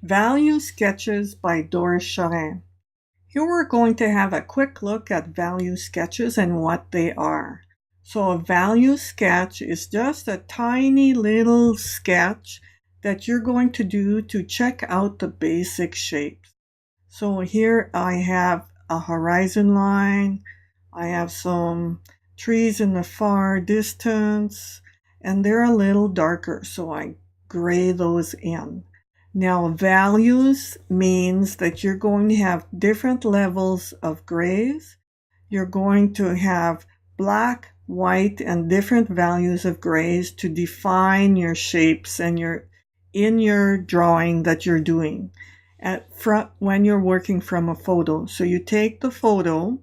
Value Sketches by Doris Charest. Here we're going to have a quick look at value sketches and what they are. So a value sketch is just a tiny little sketch that you're going to do to check out the basic shapes. So here I have a horizon line, I have some trees in the far distance, and they're a little darker, so I gray those in. Now, values means that you're going to have different levels of grays. You're going to have black, white, and different values of grays to define your shapes and in your drawing that you're doing when you're working from a photo. So you take the photo.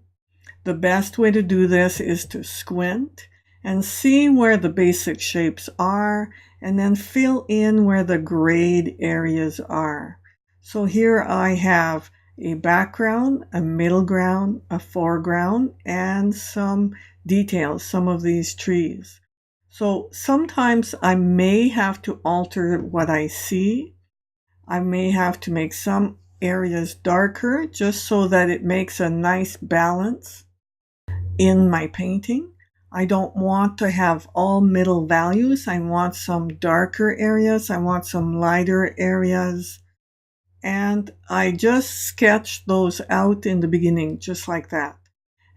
The best way to do this is to squint and see where the basic shapes are, and then fill in where the grayed areas are. So here I have a background, a middle ground, a foreground, and some details, some of these trees. So sometimes I may have to alter what I see. I may have to make some areas darker just so that it makes a nice balance in my painting. I don't want to have all middle values. I want some darker areas. I want some lighter areas. And I just sketch those out in the beginning, just like that.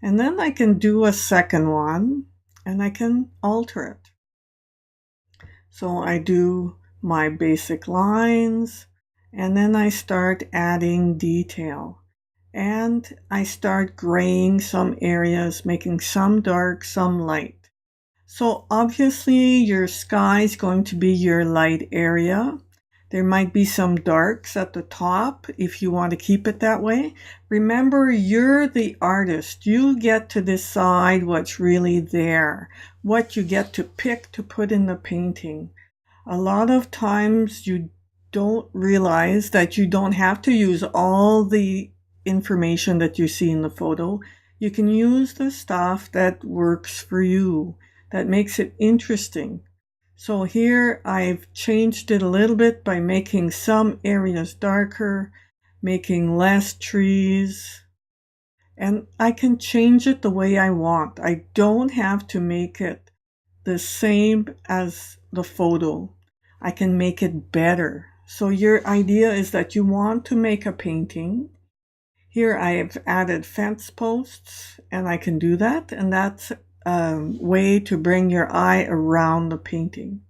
And then I can do a second one and I can alter it. So I do my basic lines and then I start adding detail. And I start graying some areas, making some dark, some light. So obviously your sky is going to be your light area. There might be some darks at the top if you want to keep it that way. Remember, you're the artist. You get to decide what's really there, what you get to pick to put in the painting. A lot of times you don't realize that you don't have to use all the information that you see in the photo. You can use the stuff that works for you, that makes it interesting. So here I've changed it a little bit by making some areas darker, making less trees, and I can change it the way I want. I don't have to make it the same as the photo. I can make it better. So your idea is that you want to make a painting. Here I have added fence posts, and I can do that, and that's a way to bring your eye around the painting.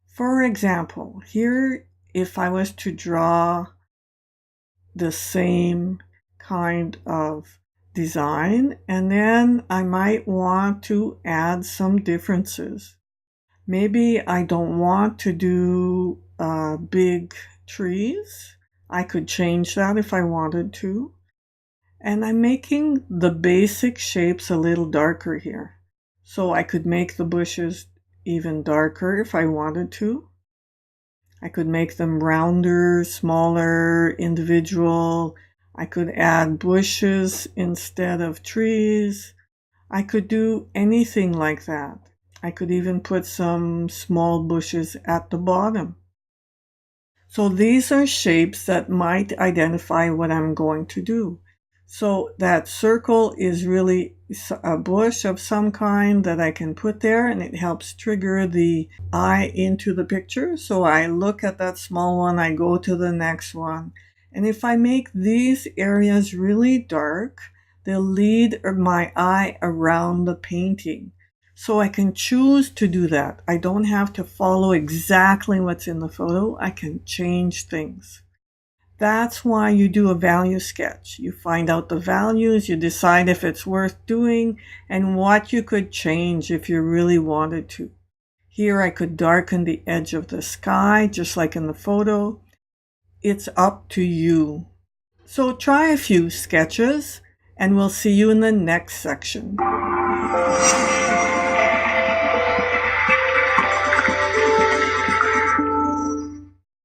For example, here if I was to draw the same kind of design, and then I might want to add some differences. Maybe I don't want to do big trees. I could change that if I wanted to. And I'm making the basic shapes a little darker here. So I could make the bushes even darker if I wanted to. I could make them rounder, smaller, individual. I could add bushes instead of trees. I could do anything like that. I could even put some small bushes at the bottom. So these are shapes that might identify what I'm going to do. So that circle is really a bush of some kind that I can put there, and it helps trigger the eye into the picture. So I look at that small one, I go to the next one. And if I make these areas really dark, they'll lead my eye around the painting. So I can choose to do that. I don't have to follow exactly what's in the photo. I can change things. That's why you do a value sketch. You find out the values, you decide if it's worth doing, and what you could change if you really wanted to. Here I could darken the edge of the sky, just like in the photo. It's up to you. So try a few sketches, and we'll see you in the next section.